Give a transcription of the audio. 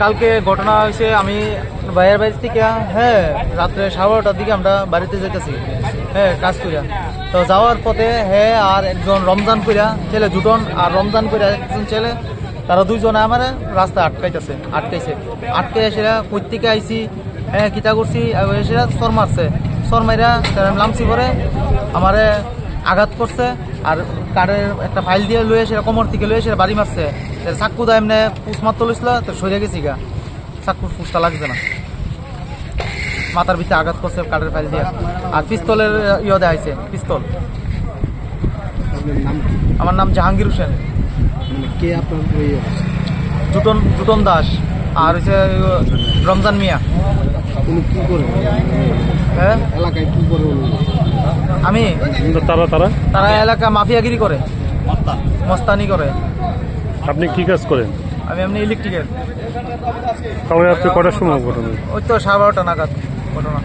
কালকে ঘটনা হয়েছে, আমি ভাইয়ের বাড়ি থেকে রাত্রে 12:30টার দিকে আমরা বাড়িতে যেতেছি কাজ করিয়া। তো যাওয়ার পথে আর একজন রমজান কইরা ছেলে দুজন আর রমজান কইরা একজন ছেলে, তারা দুইজনে আমার রাস্তা আটকাইছে সেটা কই থেকে আইসি কিতা করছি সেটা সর মারছে, সর মাইরা লামসি পরে আমারে আঘাত করছে। আর কারের একটা ফাইল দিয়ে লয়ে সেটা কোমর থেকে লয়ে সেটা বাড়ি মারছে। চাক্কু দা এমনি পুষ মারতে লইছিল, তো সরে গেছি গা, চাক্কুর পুষটা লাগছে না, মাথার ভিতরে আঘাত করছে কাঠের ফাইল দিয়ে। আর পিস্তলের দেওয়া হয়েছে, পিস্তল। আমার নাম জাহাঙ্গীর হোসেন। কে আপনার জুটন দাস আর হচ্ছে রমজান মিয়া। উনি কি করে এলাকায় কি করে? আমি তারা এলাকা মাফিয়াগিরি করে, মস্তানি করে। আপনি কি কাজ করেন? আমি এমনি ইলেকট্রিকের। তাহলে আপনি কটার সময় ঘটনা? ওই তো 12:30 নাগাদ ঘটনা।